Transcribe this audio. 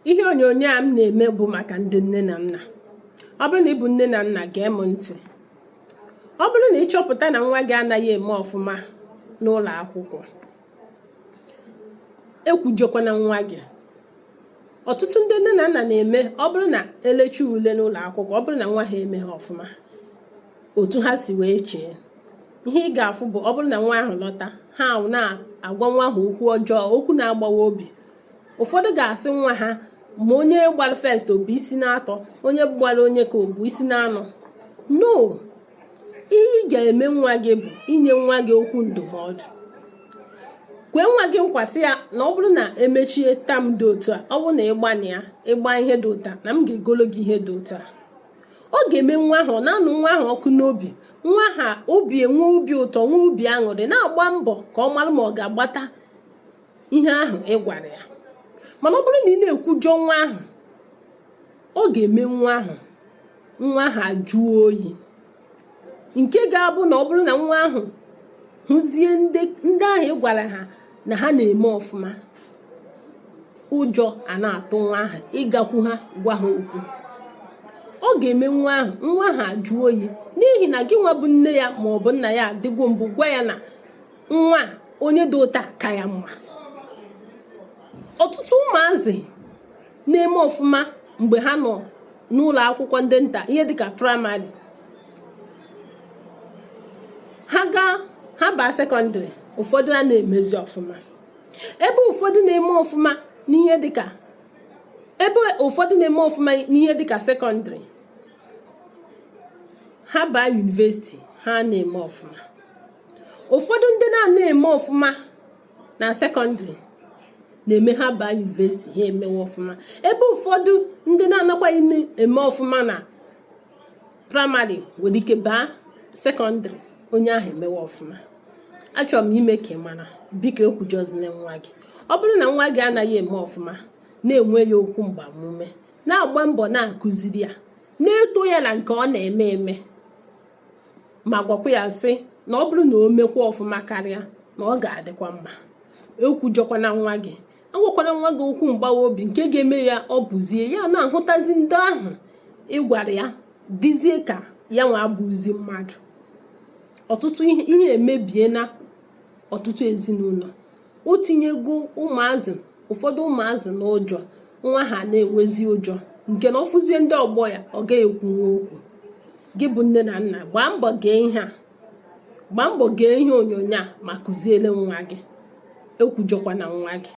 Ihe onyonyo a m na-eme bụ maka ndị nne na nna. Ọ bụrụ na ị bụ nne na nna, gee m ntị. Ọ bụrụ na ị chọpụta na nwa gị anaghị eme ọfụma n'ụlọ akwụkwọ, ekwujọkwana nwa gị. Ọtụtụ ndị nne na nna na-eme, ọ bụrụ na elechi ule n'ụlọ akwụkwọ, ọ bụrụ na nwa ha emeghị ọfụma otu ha si wee chee, ihe ị ga-afụ bụ ọ bụrụ na nwa ahụ lọta, ha na-agwa nwa ahụ okwu ọjọọ, okwu na-agbawa obi. Ụfọdụ ga-asị nwa ha ma onye gbara first obu isi na-atọ, onye gbara onye ka obu isi na-anọ. No, ihe ị ga-eme nwa gị bụ inye nwa gị okwu ndụmọdụ. Kwee nwa gị nkwasị ya na ọ bụrụ na emechie tam dị otu a, ọ bụrụ na ịgba ihe dị ụta na m ga-egolo gị ihe dị ụta. Ọ ga-eme nwa ahụ, ọ na-anụ nwa ahụ ọkụ n'obi, nwa ha obi enwe obi ụtọ, nwe obi aṅụrị, na-agba mbọ ka ọ mara ma ọ ga-agbata ihe ahụ ị gwara ya. Mana ọ bụrụ na ị na-ekwujọ nwa ahụ, ọ ga-eme nwa ahụ ajụọ oyi, nke ga-abụ na ọ bụrụ na nwa ahụ hụzie ndị ahụ ị gwara ha na ha na-eme ọfụma, ụjọ a na-atụ nwa ahụ ịgakwu ha gwa ha okwu. Ọ ga-eme nwa ahụ ajụọ oyi, n'ihi na gị nwa bụ nne ya ma ọ bụ nna ya adịgwo mbụ gwa ya na nwa onye dị ụta ka ya mma. Ọtụtụ ụmụazị na-eme ọfụma mgbe ha nọ n'ụlọ akwụkwọ ndị nta, ihe dịka praịmarị, ha baa sekọndịrị, ụfọdụ a na-emezi ọfụma. Ebe ụfọdụ na-eme ọfụma n'ihe dịka sekọndịrị, ha baa yunivesiti, ha na-eme ọfụma. Ụfọdụ ndị na-eme ọfụma na sekọndịrị na-eme ha baa yunivesiti, ha emewe ọfụma. Ebe ụfọdụ ndị na-anakwaghị eme ọfụma na praịmarị nwere ike baa sekọndịrị, onye ahụ emewe ọfụma. Achọrọ m ime ka ị mara, biko ekwujọzina nwa gị. Ọ bụrụ na nwa gị anaghị eme ọfụma, na-enwe ya okwu mgbamume, na-agba mbọ na-akụziri ya, na-eto ya na nke ọ na-eme ma gwakwa ya sị na ọ bụrụ na o mekwa ọfụma karịa na ọ ga-adịkwa mma. Ekwujọkwana nwa gị, agwakwana nwa gị okwu mgbawa obi nke ga-eme ya ọ bụzie ya na-ahụtazi ndị ahụ ị gwara ya dịzie ka ya nwa abụzi mmadụ. Ọtụtụ ihe emebie na ọtụtụ ezinụlọ. O tinyego ụfọdụ ụmụazị n'ụjọ, nwa ha na-enwezi ụjọ nke na ọ fụzie ndị ọgbọ ya, ọ gaghị ekwunwe okwu. Gị bụ nne na nna, gbaa mbọ gee ihe onyonyo a ma kụziere nwa gị. Ekwujọkwana nwa gị.